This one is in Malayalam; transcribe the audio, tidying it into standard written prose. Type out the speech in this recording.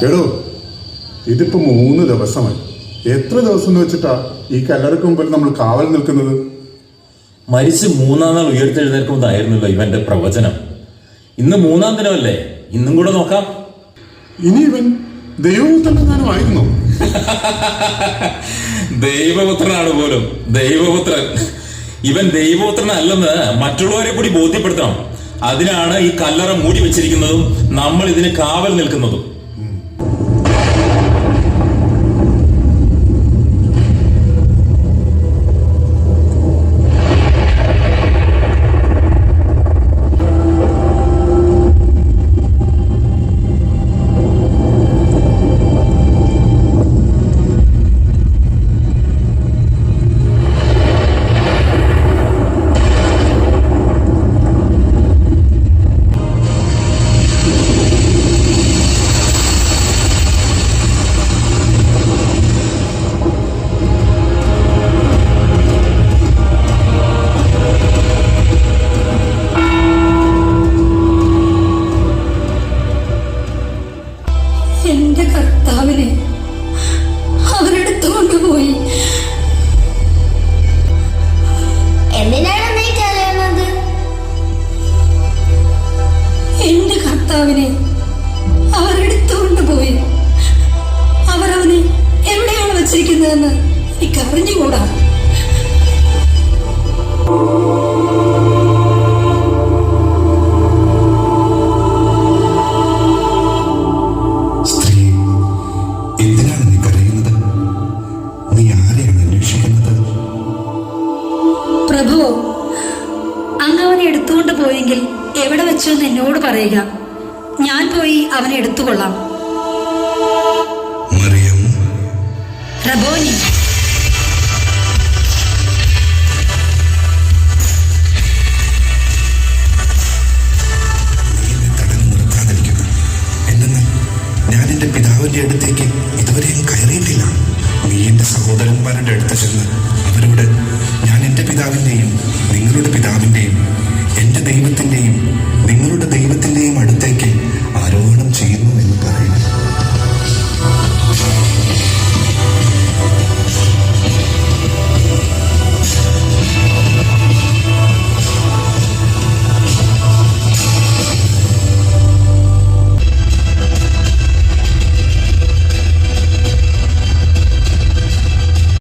എടോ, ഇതിപ്പോ 3 ദിവസമായി. എത്ര ദിവസം എന്ന് വെച്ചിട്ടാ ഈ കല്ലറയ്ക്ക് മുമ്പിൽ നമ്മൾ കാവൽ നിൽക്കുന്നത്? മരിച്ച് 3-ാം നാൾ ഉയർത്തെഴുന്നേൽക്കുന്നതായിരുന്നല്ലോ ഇവന്റെ പ്രവചനം. ഇന്ന് 3-ാം ദിനമല്ലേ? ഇന്നും കൂടെ നോക്കാം. ഇനി ഇവൻ ദൈവപുത്രനായിരുന്നു. ദൈവപുത്രനാണ് പോലും. ദൈവപുത്രൻ. ഇവൻ ദൈവപുത്രനല്ലെന്ന് മറ്റുള്ളവരെ കൂടി ബോധ്യപ്പെടുത്തണം. അതിനാണ് ഈ കല്ലറ മൂടി വെച്ചിരിക്കുന്നതും നമ്മൾ ഇതിന് കാവൽ നിൽക്കുന്നതും. എന്റെ കർത്താവിനെ അവരെടുത്തുകൊണ്ടുപോയി. എന്തിനാണ് നീ കരയുന്നത്? എന്റെ കർത്താവിനെ അവരെടുത്തുകൊണ്ടുപോയി. അവരവനെ എവിടെയാണ് വച്ചിരിക്കുന്നതെന്ന് എനിക്ക് അറിഞ്ഞുകൂടാ. പ്രഭു, അങ്ങ് അവനെ എടുത്തുകൊണ്ട് പോയെങ്കിൽ എവിടെ വെച്ചു എന്ന് എന്നോട് പറയുക. ഞാൻ പോയി അവനെ എടുത്തുകൊള്ളാം. റബോനി. ഞാൻ എന്റെ പിതാവിന്റെ അടുത്തേക്ക് ഇതുവരെയും കയറിയിട്ടില്ല. നീ എന്റെ സഹോദരന്മാരുടെ അടുത്ത് ചെന്ന് അവരോട്, ഞാൻ എന്റെ പിതാവിന്റെയും നിങ്ങളുടെ പിതാവിന്റെയും എന്റെ ദൈവത്തിന്റെയും നിങ്ങളുടെ ദൈവത്തിന്റെയും അടുത്തേക്ക് ആരോഹണം ചെയ്യുന്നു എന്ന് പറയുന്നു.